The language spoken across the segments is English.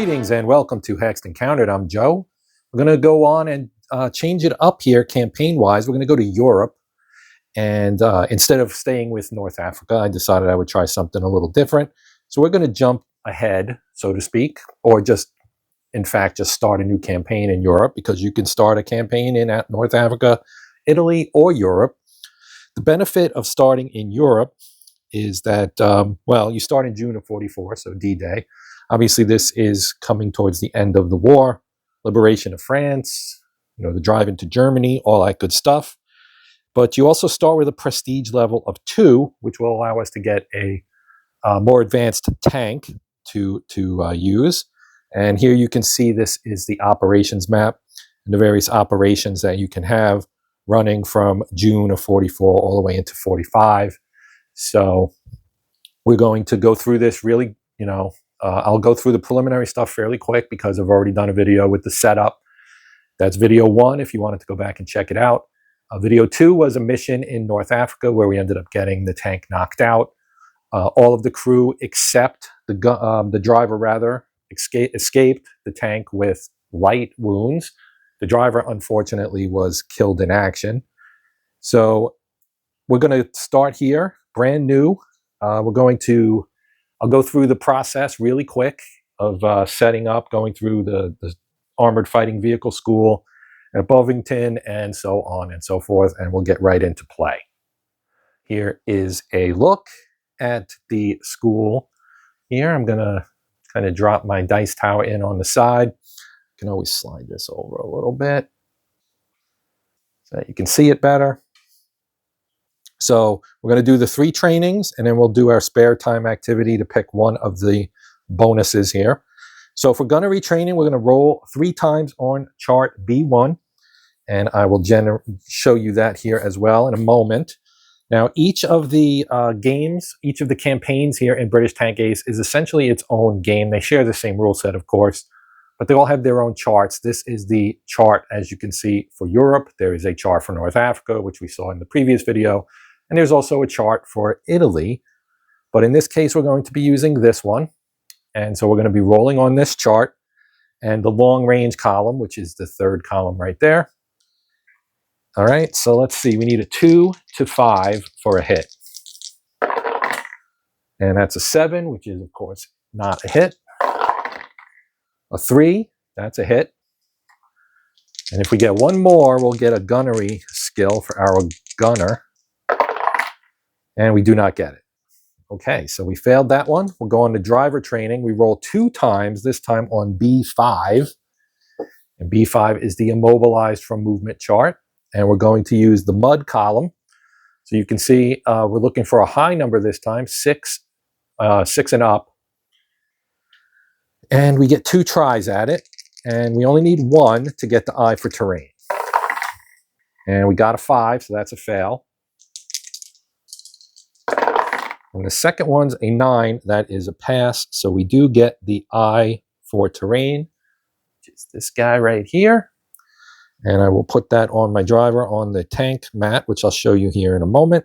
Greetings and welcome to Hexed Countered. I'm Joe. We're going to go on and change it up here campaign-wise. We're going to go to Europe. And instead of staying with North Africa, I decided I would try something a little different. So we're going to jump ahead, so to speak, or just, in fact, just start a new campaign in Europe, because you can start a campaign in North Africa, Italy, or Europe. The benefit of starting in Europe is that, well, you start in June of 44, so D-Day. Obviously, this is coming towards the end of the war, liberation of France, the drive into Germany, all that good stuff. But you also start with a prestige level of 2, which will allow us to get a more advanced tank to use. And here you can see this is the operations map and the various operations that you can have running from June of 44 all the way into 45. So we're going to go through this really, I'll go through the preliminary stuff fairly quick because I've already done a video with the setup. That's video 1 if you wanted to go back and check it out. Video 2 was a mission in North Africa where we ended up getting the tank knocked out. All of the crew except the driver, rather, escaped the tank with light wounds. The driver, unfortunately, was killed in action. So we're going to start here, brand new. I'll go through the process really quick of setting up, going through the Armored Fighting Vehicle School at Bovington, and so on and so forth, and we'll get right into play. Here is a look at the school here. I'm going to kind of drop my dice tower in on the side. You can always slide this over a little bit so that you can see it better. So we're going to do the 3 trainings, and then we'll do our spare time activity to pick one of the bonuses here. So for gunnery training, we're going to roll 3 times on chart B1, and I will show you that here as well in a moment. Now, each of the games, each of the campaigns here in British Tank Ace is essentially its own game. They share the same rule set, of course, but they all have their own charts. This is the chart, as you can see, for Europe. There is a chart for North Africa, which we saw in the previous video. And there's also a chart for Italy, but in this case, we're going to be using this one. And so we're going to be rolling on this chart and the long range column, which is the 3rd column right there. All right, so let's see. We need a 2 to 5 for a hit. And that's a 7, which is, of course, not a hit. A 3, that's a hit. And if we get one more, we'll get a gunnery skill for our gunner. And we do not get it. Okay, so we failed that one. We'll go on to driver training. We roll 2 times, this time on B5. And B5 is the immobilized from movement chart. And we're going to use the mud column. So you can see we're looking for a high number this time, 6 and up. And we get 2 tries at it. And we only need 1 to get the eye for terrain. And we got a 5, so that's a fail. And the second one's a 9, that is a pass. So we do get the eye for terrain, which is this guy right here. And I will put that on my driver on the tank mat, which I'll show you here in a moment.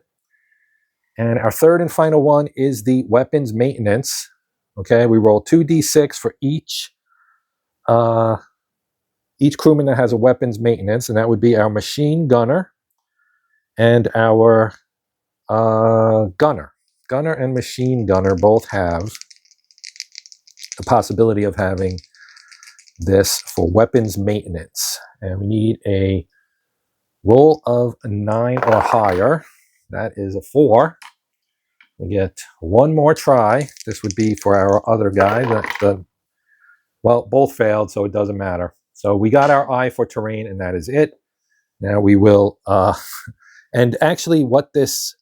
And our 3rd and final one is the weapons maintenance. Okay, we roll 2d6 for each crewman that has a weapons maintenance, and that would be our machine gunner and our gunner. Gunner and machine gunner both have the possibility of having this for weapons maintenance. And we need a roll of a 9 or higher. That is a 4. We get 1 more try. This would be for our other guy. Well, both failed, so it doesn't matter. So we got our eye for terrain, and that is it. Now we will, and actually what this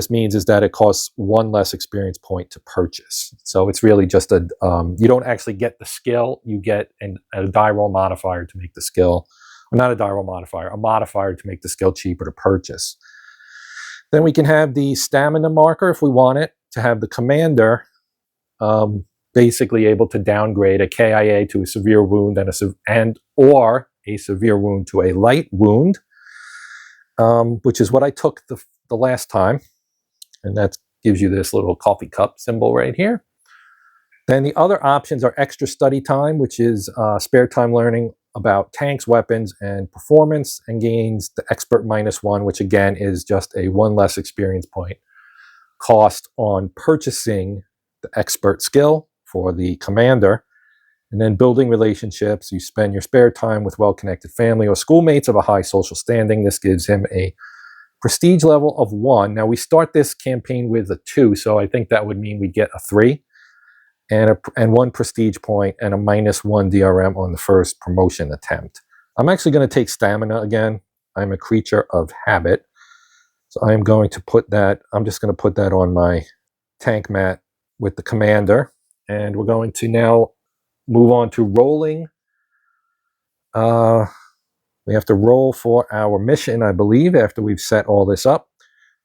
means is that it costs 1 less experience point to purchase. So it's really just you don't actually get the skill, you get a die roll modifier to make the skill, or not a die roll modifier, a modifier to make the skill cheaper to purchase. Then we can have the stamina marker if we want it, to have the commander basically able to downgrade a KIA to a severe wound or a severe wound to a light wound, which is what I took the last time, and that gives you this little coffee cup symbol right here. Then the other options are extra study time, which is spare time learning about tanks, weapons, and performance, and gains the expert -1, which again is just a 1 less experience point cost on purchasing the expert skill for the commander. And then building relationships. You spend your spare time with well-connected family or schoolmates of a high social standing. This gives him a prestige level of 1. Now we start this campaign with a 2, so I think that would mean we get a 3 and 1 prestige point and a -1 DRM on the first promotion attempt. I'm actually going to take stamina again. I'm a creature of habit. So I am going to put that, I'm just going to put that on my tank mat with the commander. And we're going to now move on to rolling. We have to roll for our mission, I believe, after we've set all this up.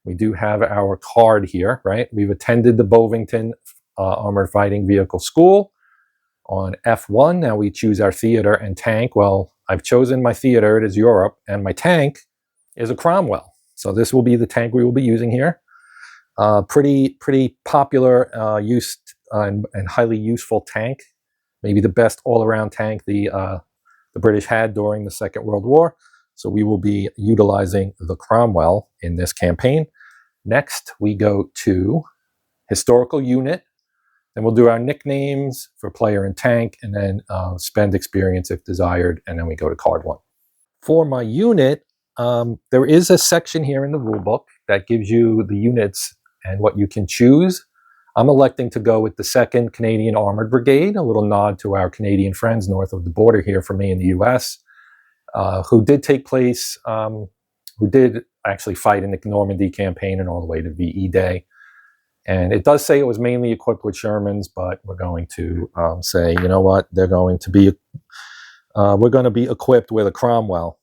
We do have our card here, right? We've attended the Bovington Armored Fighting Vehicle School on F1. Now we choose our theater and tank. Well, I've chosen my theater. It is Europe. And my tank is a Cromwell. So this will be the tank we will be using here. Pretty popular, used and highly useful tank. Maybe the best all-around tank the British had during the Second World War. So we will be utilizing the Cromwell in this campaign. Next, we go to historical unit. Then we'll do our nicknames for player and tank, and then spend experience if desired, and then we go to card 1. For my unit, there is a section here in the rulebook that gives you the units and what you can choose. I'm electing to go with the 2nd Canadian Armored Brigade, a little nod to our Canadian friends north of the border here for me in the US, who did take place, who did actually fight in the Normandy campaign and all the way to VE Day. And it does say it was mainly equipped with Shermans, but we're going to say, you know what, they're going to be, we're going to be equipped with a Cromwell.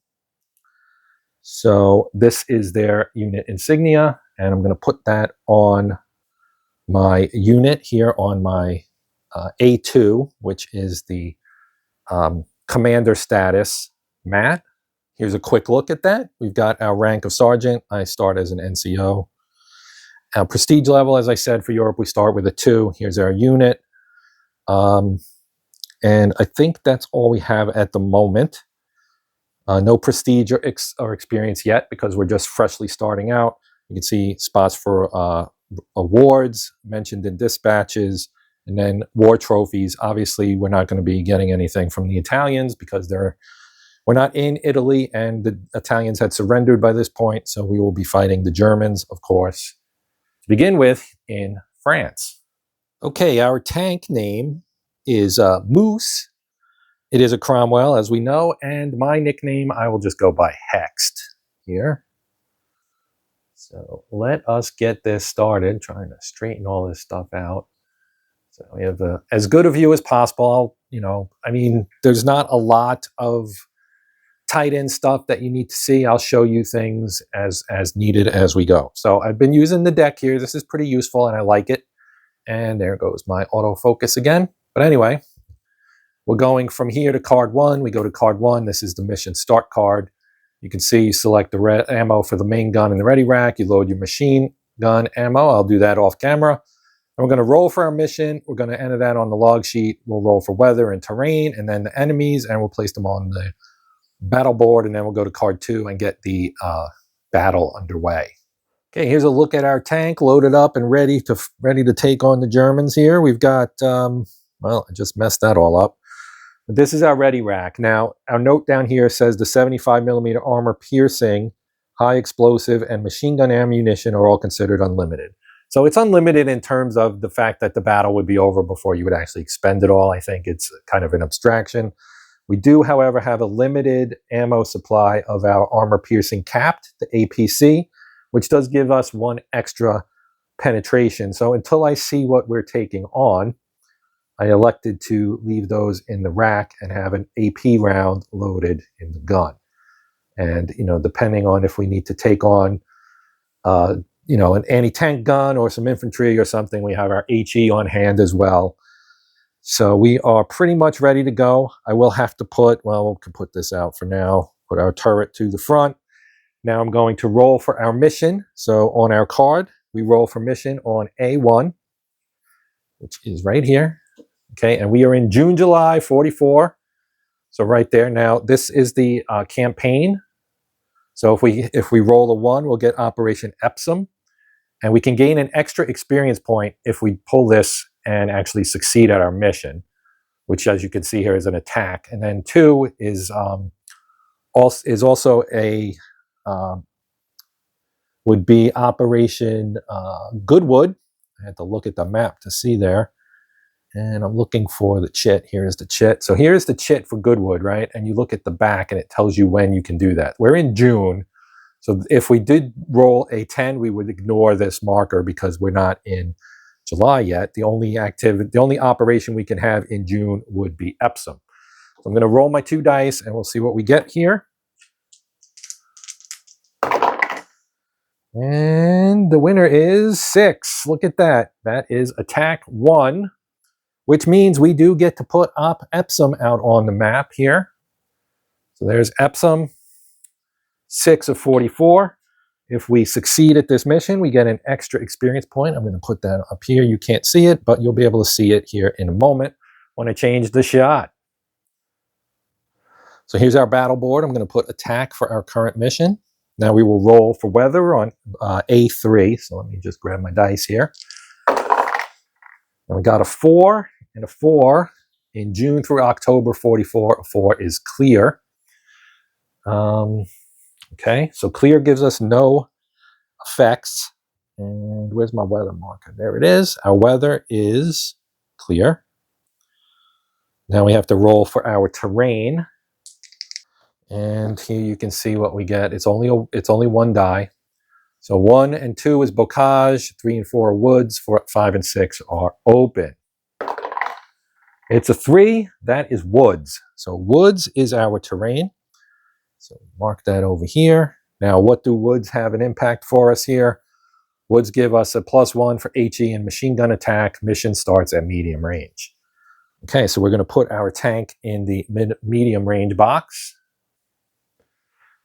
So this is their unit insignia, and I'm going to put that on my unit here on my A2, which is the commander status mat. Here's a quick look at that. We've got our rank of sergeant. I start as an NCO. Our prestige level, as I said, for Europe, we start with a 2. Here's our unit. And I think that's all we have at the moment. No prestige or experience yet because we're just freshly starting out. You can see spots for awards mentioned in dispatches, and then war trophies. Obviously, we're not going to be getting anything from the Italians because we're not in Italy, and the Italians had surrendered by this point, so we will be fighting the Germans, of course, to begin with, in France. Okay, our tank name is Moose. It is a Cromwell, as we know, and my nickname, I will just go by Hexed here. So let us get this started, trying to straighten all this stuff out. So we have as good a view as possible. I mean, there's not a lot of tight end stuff that you need to see. I'll show you things as needed as we go. So I've been using the deck here. This is pretty useful, and I like it. And there goes my autofocus again. But anyway, we're going from here to card 1. We go to card 1. This is the mission start card. You can see you select the ammo for the main gun in the ready rack. You load your machine gun ammo. I'll do that off camera. And we're going to roll for our mission. We're going to enter that on the log sheet. We'll roll for weather and terrain, and then the enemies, and we'll place them on the battle board, and then we'll go to card 2 and get the battle underway. Okay, here's a look at our tank loaded up and ready to take on the Germans here. We've got, well, I just messed that all up. But this is our ready rack. Now, our note down here says the 75mm armor piercing, high explosive, and machine gun ammunition are all considered unlimited. So it's unlimited in terms of the fact that the battle would be over before you would actually expend it all. I think it's kind of an abstraction. We do, however, have a limited ammo supply of our armor-piercing capped, the APC, which does give us 1 extra penetration. So until I see what we're taking on, I elected to leave those in the rack and have an AP round loaded in the gun. And, depending on if we need to take on, an anti-tank gun or some infantry or something, we have our HE on hand as well. So we are pretty much ready to go. I will have to we can put this out for now, put our turret to the front. Now I'm going to roll for our mission. So on our card, we roll for mission on A1, which is right here. Okay, and we are in June, July 44. So right there. Now this is the campaign. So if we roll a 1, we'll get Operation Epsom, and we can gain an extra experience point if we pull this and actually succeed at our mission, which, as you can see here, is an attack. And then 2 is also a would be Operation Goodwood. I had to look at the map to see there. And I'm looking for the chit. Here's the chit. So here's the chit for Goodwood, right? And you look at the back and it tells you when you can do that. We're in June. So if we did roll a 10, we would ignore this marker because we're not in July yet. The only operation we can have in June would be Epsom. So I'm going to roll my 2 dice and we'll see what we get here. And the winner is 6. Look at that. That is attack 1. Which means we do get to put Epsom out on the map here. So there's Epsom, 6 of 44. If we succeed at this mission, we get an extra experience point. I'm going to put that up here. You can't see it, but you'll be able to see it here in a moment when I change the shot. So here's our battle board. I'm going to put attack for our current mission. Now we will roll for weather on A3. So let me just grab my dice here. And we got a 4 and a 4 in June through October 44. A 4 is clear. Okay, so clear gives us no effects. And where's my weather marker? There it is. Our weather is clear. Now we have to roll for our terrain. And here you can see what we get. It's only 1 die. So 1 and 2 is bocage, 3 and 4 are woods, 5 and 6 are open. It's a 3, that is woods. So woods is our terrain. So mark that over here. Now what do woods have an impact for us here? Woods give us a +1 for HE and machine gun attack. Mission starts at medium range. Okay, so we're going to put our tank in the medium range box.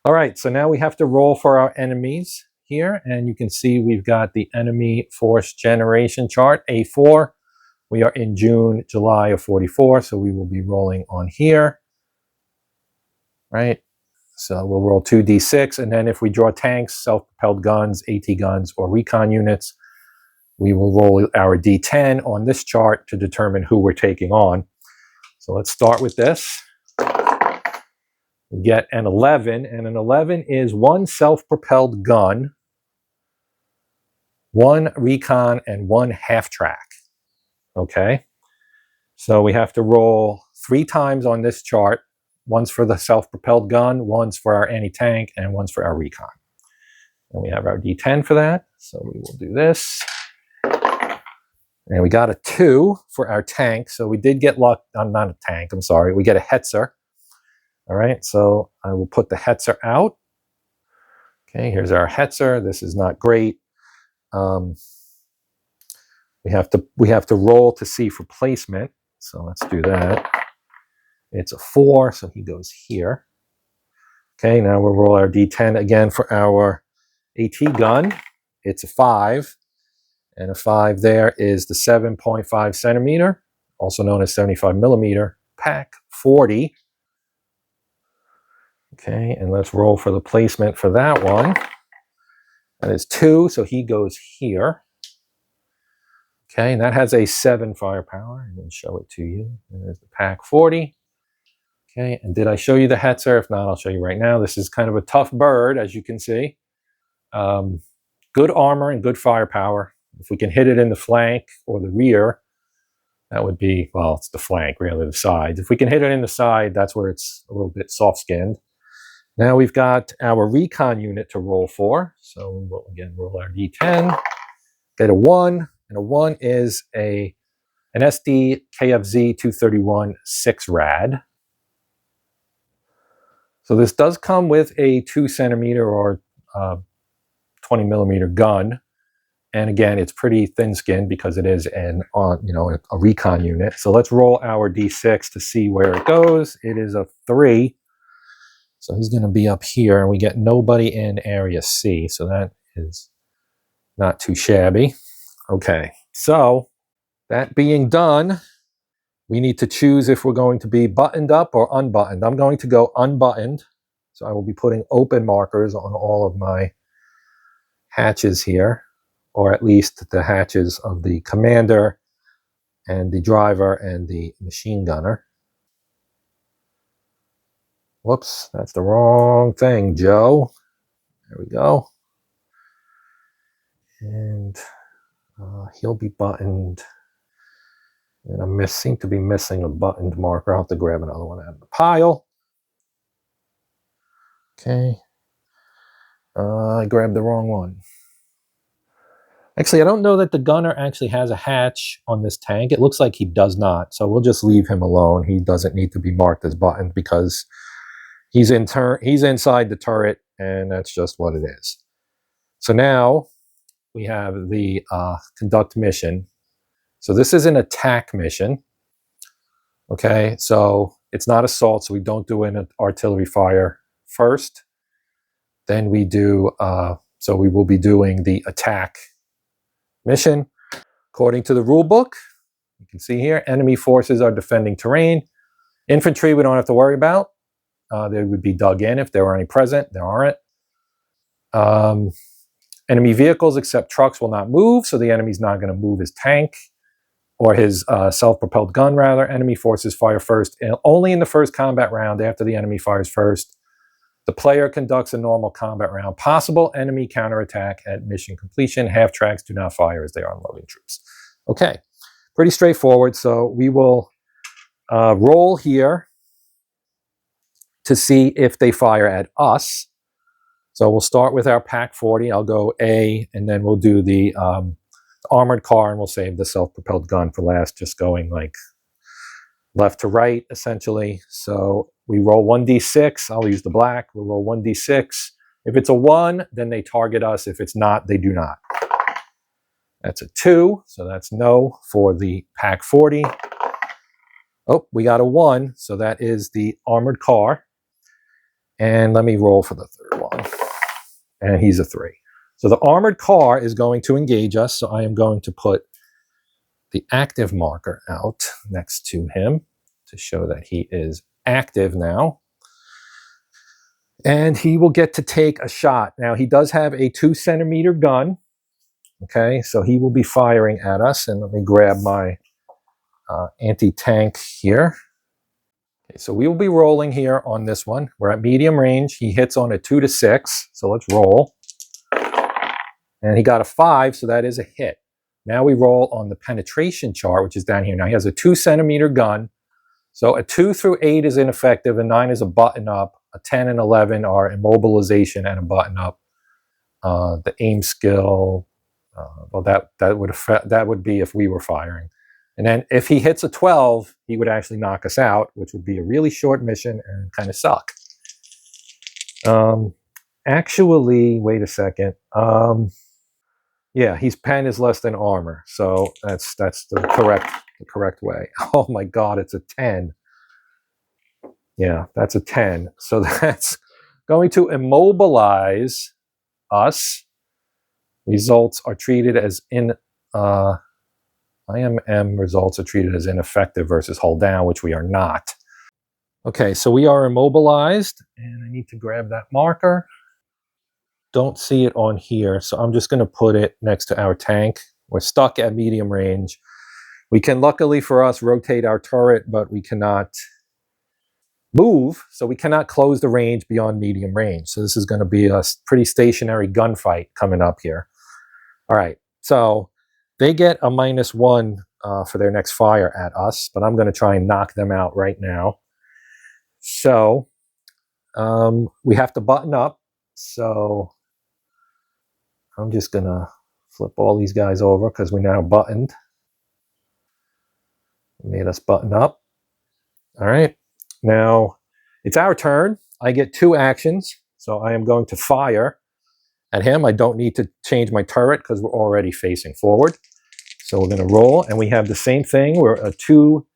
All right, so now we have to roll for our enemies here, and you can see we've got the enemy force generation chart, A4. We are in June, July of 44, so we will be rolling on here, right? So we'll roll 2d6, and then if we draw tanks, self-propelled guns, AT guns, or recon units, we will roll our d10 on this chart to determine who we're taking on. So let's start with this. We get an 11, and an 11 is 1 self-propelled gun, 1 recon, and 1 half-track. Okay, so we have to roll 3 times on this chart. One's for the self-propelled gun, one's for our anti-tank, and one's for our recon. And we have our d10 for that, so we will do this. And we got a 2 for our tank, so we did get luck. Not a tank, I'm sorry. We get a Hetzer. All right, so I will put the Hetzer out. Okay, here's our Hetzer. This is not great. We have to roll to see for placement. So let's do that. It's a 4, so he goes here. Okay, now we'll roll our d10 again for our AT gun. It's a 5, and a 5 there is the 7.5 centimeter, also known as 75 millimeter, Pack 40. Okay, and let's roll for the placement for that one. That is 2, so he goes here. Okay, and that has a 7 firepower. I'm going to show it to you. There's the Pack 40. Okay, and did I show you the Hetzer? If not, I'll show you right now. This is kind of a tough bird, as you can see. Good armor and good firepower. If we can hit it in the flank or the rear, that would be, well, it's the flank, really, the sides. If we can hit it in the side, that's where it's a little bit soft-skinned. Now we've got our recon unit to roll for. So we will, again, roll our d10, get a 1, and a 1 is an SD KFZ 231 6-rad. So this does come with a 2 centimeter or 20 millimeter gun. And again, it's pretty thin-skinned because it is a recon unit. So let's roll our d6 to see where it goes. It is a 3. So he's going to be up here, and we get nobody in area C. So that is not too shabby. Okay, so that being done, We need to choose if we're going to be buttoned up or unbuttoned. I'm going to go unbuttoned. So I will be putting open markers on all of my hatches here, or at least the hatches of the commander and the driver and the machine gunner. Whoops, that's the wrong thing, Joe. There we go. And he'll be buttoned. And I seem to be missing a buttoned marker. I'll have to grab another one out of the pile. Okay. I grabbed the wrong one. Actually, I don't know that the gunner actually has a hatch on this tank. It looks like he does not. So we'll just leave him alone. He doesn't need to be marked as buttoned because he's inside the turret, and that's just what it is. So now we have the conduct mission. So this is an attack mission. Okay, so it's not assault, so we don't do an artillery fire first. Then we do, so we will be doing the attack mission. According to the rule book, you can see here, enemy forces are defending terrain. Infantry we don't have to worry about. They would be dug in if there were any present. There aren't. Enemy vehicles except trucks will not move, so the enemy's not going to move his tank or his self-propelled gun, rather. Enemy forces fire first, and only in the first combat round after the enemy fires first. The player conducts a normal combat round. Possible enemy counterattack at mission completion. Half tracks do not fire as they are unloading troops. Okay, pretty straightforward. So we will roll here to see if they fire at us. So we'll start with our Pack 40. I'll go A, and then we'll do the armored car, and we'll save the self-propelled gun for last, just going like left to right, essentially. So we roll 1d6. I'll use the black. We'll roll 1d6. If it's a 1, then they target us. If it's not, they do not. That's a 2, so that's no for the Pack 40. Oh, we got a 1, so that is the armored car. And let me roll for the third one. And he's a 3. So the armored car is going to engage us, so I am going to put the active marker out next to him to show that he is active now. And he will get to take a shot. Now, he does have a 2-centimeter gun. Okay, so he will be firing at us. And let me grab my anti-tank here. Okay, so we will be rolling here on this one. We're at medium range. He hits on a 2 to 6. So let's roll. And he got a 5, so that is a hit. Now we roll on the penetration chart, which is down here. Now he has a 2-centimeter gun. So a 2 through 8 is ineffective, a 9 is a button-up, a 10 and 11 are immobilization and a button-up. The aim skill, well, that would be if we were firing. And then if he hits a 12, he would actually knock us out, which would be a really short mission and kind of suck. Actually, wait a second. Yeah, he's pen is less than armor, so that's the correct way. Oh my God, it's a 10. Yeah, that's a 10. So that's going to immobilize us. Results are treated as IMM results are treated as ineffective versus hold down, which we are not. Okay, so we are immobilized, and I need to grab that marker. Don't see it on here, so I'm just going to put it next to our tank. We're stuck at medium range. We can, luckily for us, rotate our turret, but we cannot move, so we cannot close the range beyond medium range. So this is going to be a pretty stationary gunfight coming up here. All right, so they get a -1 for their next fire at us, but I'm going to try and knock them out right now. So we have to button up, so I'm just going to flip all these guys over because we're now buttoned. Made us button up. All right. Now, it's our turn. I get 2 actions, so I am going to fire at him. I don't need to change my turret because we're already facing forward. So we're going to roll, and we have the same thing. We're a 2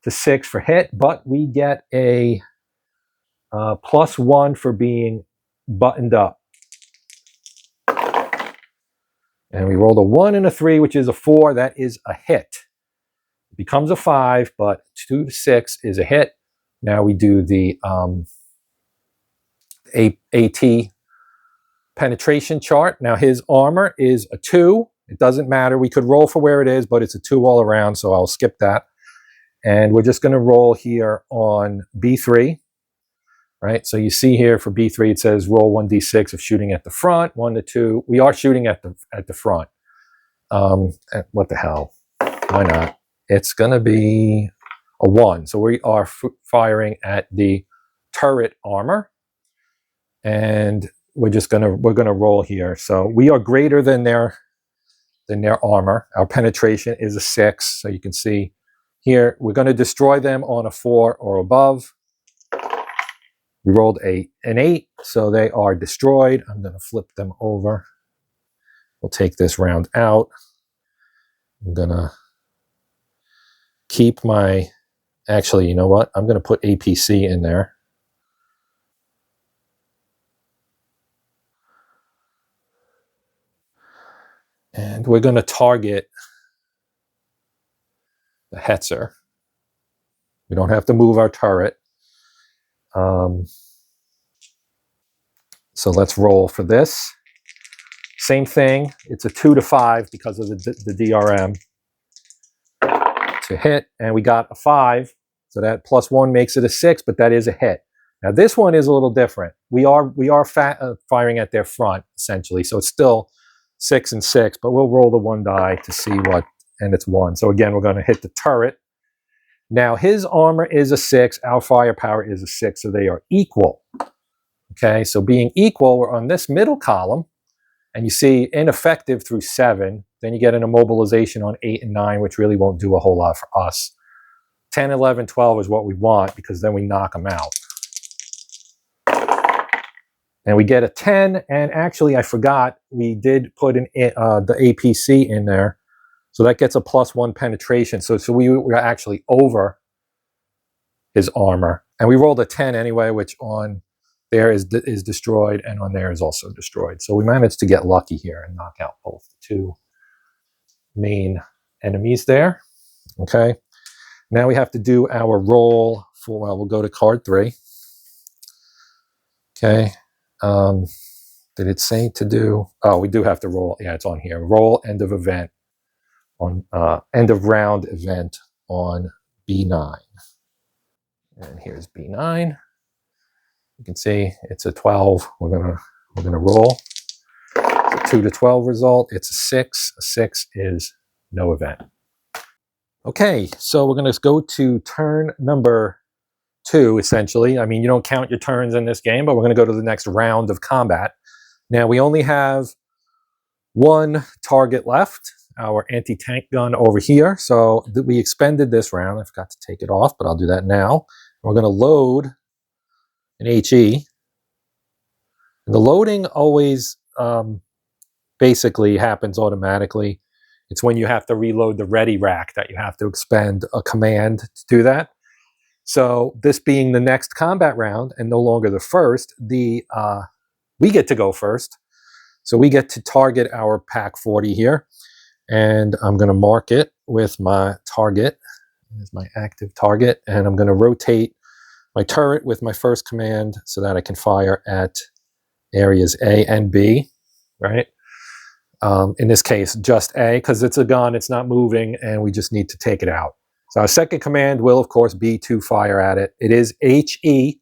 to 6 for hit, but we get a +1 for being buttoned up. And we rolled a 1 and a 3, which is a 4. That is a hit. It becomes a 5, but 2 to 6 is a hit. Now we do the AT penetration chart. Now his armor is a 2. It doesn't matter. We could roll for where it is, but it's a 2 all around, so I'll skip that. And we're just going to roll here on B3. Right, so you see here for B3 it says roll 1d6 of shooting at the front, 1 to 2. We are shooting at the front. What the hell? Why not? It's going to be a 1. So we are firing at the turret armor, and we're gonna roll here. So we are greater than their armor. Our penetration is a 6. So you can see here we're going to destroy them on a 4 or above. We rolled an 8, so they are destroyed. I'm going to flip them over. We'll take this round out. I'm going to keep my... Actually, you know what? I'm going to put APC in there. And we're going to target the Hetzer. We don't have to move our turret. So let's roll for this. Same thing. It's a 2 to 5 because of the DRM to hit, and we got a 5. So that +1 makes it a 6, but that is a hit. Now this one is a little different. We are firing at their front essentially, so it's still 6 and 6, but we'll roll the 1 die to see what, and it's 1. So again, we're going to hit the turret. Now his armor is a 6, our firepower is a 6, so they are equal. Okay, so being equal, we're on this middle column, and you see ineffective through 7. Then you get an immobilization on 8 and 9, which really won't do a whole lot for us. 10, 11, 12 is what we want, because then we knock them out. And we get a 10, and actually I forgot, we did put the APC in there. So that gets a +1 penetration. So we were actually over his armor. And we rolled a 10 anyway, which on there is destroyed, and on there is also destroyed. So we managed to get lucky here and knock out both the 2 main enemies there. Okay. Now we have to do our roll for, well, we'll go to card 3. Okay. Did it say to do? Oh, we do have to roll. Yeah, it's on here. Roll end of event on end of round event on B9. And here's B9. You can see it's a 12. We're gonna roll. It's a 2 to 12 result. It's a 6. A 6 is no event. Okay, so we're gonna go to turn number 2, essentially. I mean, you don't count your turns in this game, but we're gonna go to the next round of combat. Now we only have 1 target left, our anti-tank gun over here. So we expended this round. I forgot to take it off, but I'll do that now. We're gonna load an HE. And the loading always basically happens automatically. It's when you have to reload the ready rack that you have to expend a command to do that. So this being the next combat round and no longer the first, we get to go first. So we get to target our Pack 40 here. And I'm going to mark it with my target. There's my active target. And I'm going to rotate my turret with my first command so that I can fire at areas A and B, right? In this case, just A, because it's a gun, it's not moving, and we just need to take it out. So our second command will, of course, be to fire at it. It is HE.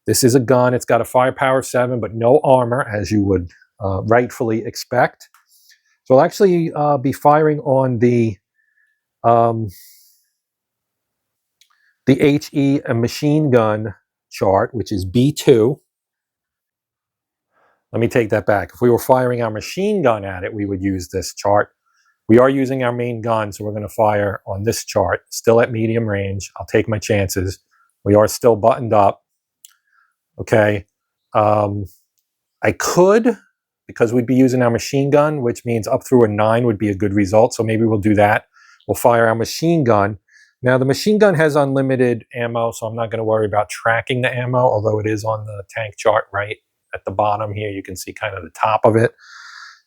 This is a gun. It's got a firepower of 7, but no armor, as you would rightfully expect. So I'll actually be firing on the HE machine gun chart, which is B2. Let me take that back. If we were firing our machine gun at it, we would use this chart. We are using our main gun, so we're going to fire on this chart, still at medium range. I'll take my chances. We are still buttoned up. Okay. I could, because we'd be using our machine gun, which means up through a 9 would be a good result, so maybe we'll do that. We'll fire our machine gun. Now, the machine gun has unlimited ammo, so I'm not going to worry about tracking the ammo, although it is on the tank chart right at the bottom here. You can see kind of the top of it.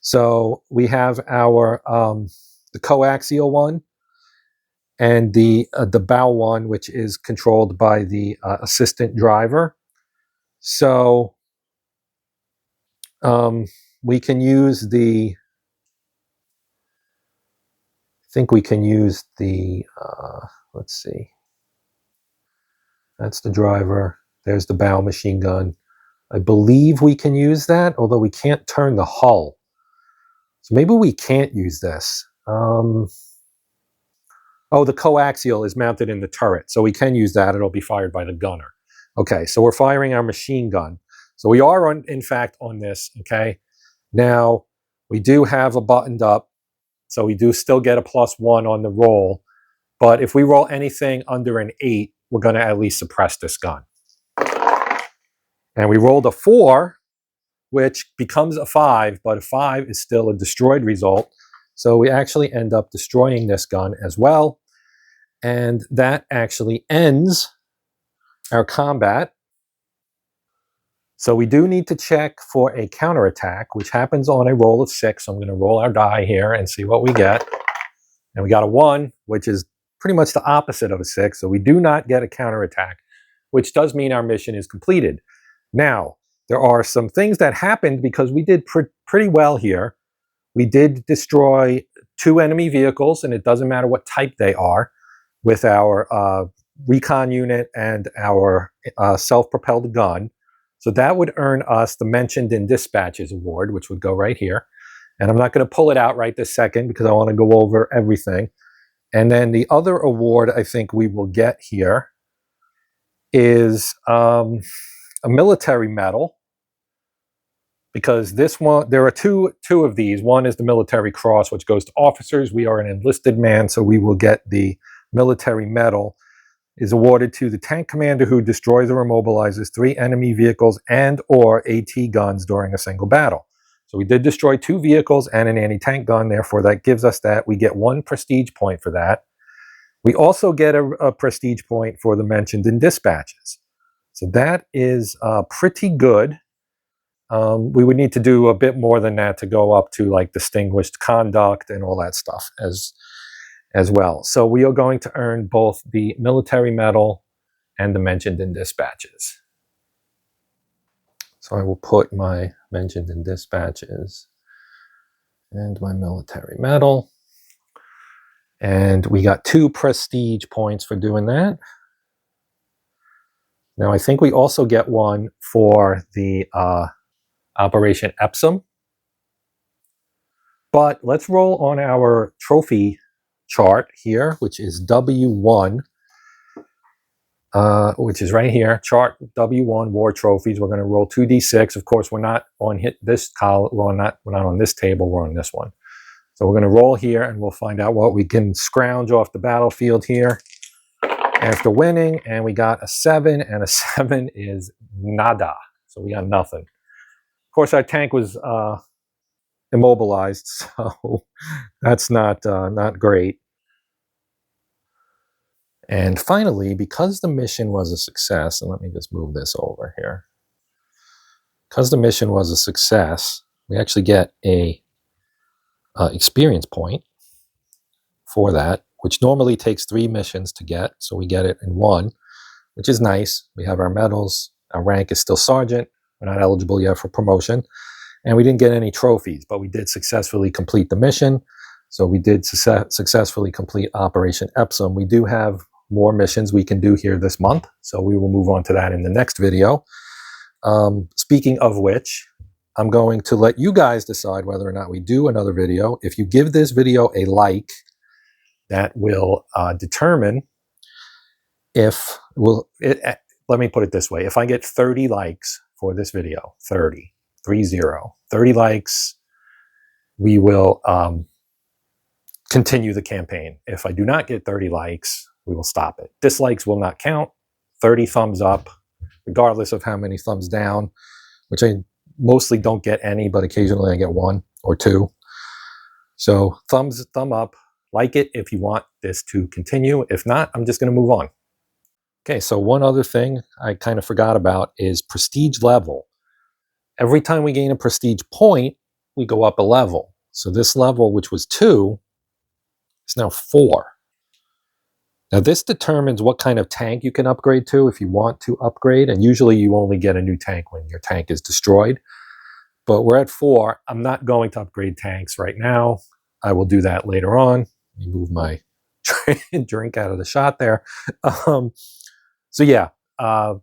So we have our the coaxial one. and the bow one, which is controlled by the assistant driver. So we can use the, I think we can use the, let's see, that's the driver. There's the bow machine gun. I believe we can use that, although we can't turn the hull. So maybe we can't use this. Oh, the coaxial is mounted in the turret, so we can use that. It'll be fired by the gunner. Okay, so we're firing our machine gun. So we are, in fact, on this, okay? Now, we do have a buttoned up, so we do still get a +1 on the roll. But if we roll anything under an 8, we're going to at least suppress this gun. And we rolled a 4, which becomes a 5, but a 5 is still a destroyed result. So we actually end up destroying this gun as well. And that actually ends our combat. So we do need to check for a counterattack, which happens on a roll of 6. So I'm going to roll our die here and see what we get. And we got a 1, which is pretty much the opposite of a 6. So we do not get a counterattack, which does mean our mission is completed. Now, there are some things that happened because we did pretty well here. We did destroy 2 enemy vehicles, and it doesn't matter what type they are, with our recon unit and our self-propelled gun. So that would earn us the Mentioned in Dispatches award, which would go right here. And I'm not going to pull it out right this second because I want to go over everything. And then the other award I think we will get here is a military medal, because this one, there are two of these. One is the Military Cross, which goes to officers. We are an enlisted man, so we will get the military medal. Is awarded to the tank commander who destroys or immobilizes 3 enemy vehicles and or AT guns during a single battle. So we did destroy 2 vehicles and an anti-tank gun, therefore that gives us that. We get 1 prestige point for that. We also get a prestige point for the Mentioned in Dispatches. So that is pretty good. We would need to do a bit more than that to go up to like Distinguished Conduct and all that stuff as well. So we are going to earn both the military medal and the Mentioned in Dispatches. So I will put my Mentioned in Dispatches and my military medal. And we got 2 prestige points for doing that. Now I think we also get 1 for the Operation Epsom. But let's roll on our trophy chart here, which is W1, which is right here, chart W1 War Trophies. We're going to roll 2d6. Of course, we're not on this column. We're not on this table. We're on this one. So we're going to roll here, and we'll find out what we can scrounge off the battlefield here after winning. And we got a 7, and a 7 is nada. So we got nothing. Of course, our tank was immobilized, so that's not great. And finally, because the mission was a success, and let me just move this over here. Because the mission was a success, we actually get a experience point for that, which normally takes 3 missions to get, so we get it in 1, which is nice. We have our medals. Our rank is still sergeant. We're not eligible yet for promotion. And we didn't get any trophies, but we did successfully complete the mission. So we did successfully complete Operation Epsom. We do have more missions we can do here this month, so we will move on to that in the next video. Speaking of which, I'm going to let you guys decide whether or not we do another video. If you give this video a like, that will determine if let me put it this way. If I get 30 likes for this video, 30 likes, we will continue the campaign. If I do not get 30 likes, we will stop it. Dislikes will not count. 30 thumbs up, regardless of how many thumbs down, which I mostly don't get any, but occasionally I get 1 or 2. So thumb up, like it if you want this to continue. If not, I'm just going to move on. Okay, so one other thing I kind of forgot about is prestige level. Every time we gain a prestige point, we go up a level. So this level, which was 2, is now 4. Now this determines what kind of tank you can upgrade to if you want to upgrade, and usually you only get a new tank when your tank is destroyed. But we're at 4. I'm not going to upgrade tanks right now. I will do that later on. Let me move my drink out of the shot there. So yeah, that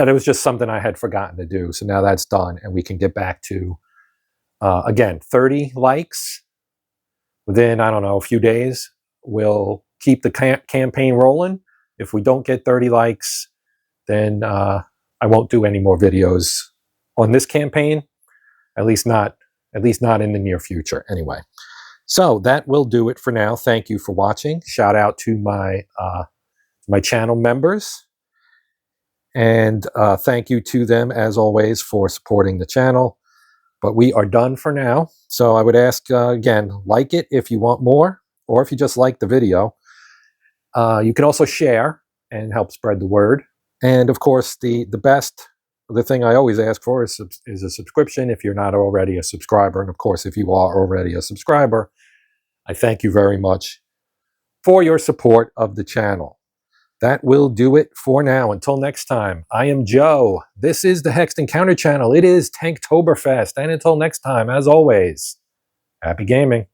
it was just something I had forgotten to do. So now that's done, and we can get back to, again, 30 likes within, I don't know, a few days. We'll keep the campaign rolling. If we don't get 30 likes, then I won't do any more videos on this campaign, at least not in the near future anyway. So that will do it for now. Thank you for watching. Shout out to my channel members, and thank you to them as always for supporting the channel. But we are done for now. So I would ask again, like it if you want more, or if you just like the video. You can also share and help spread the word. And of course, the thing I always ask for is a subscription if you're not already a subscriber. And of course, if you are already a subscriber, I thank you very much for your support of the channel. That will do it for now. Until next time, I am Joe. This is the Hexed Countered channel. It is Tanktoberfest. And until next time, as always, happy gaming.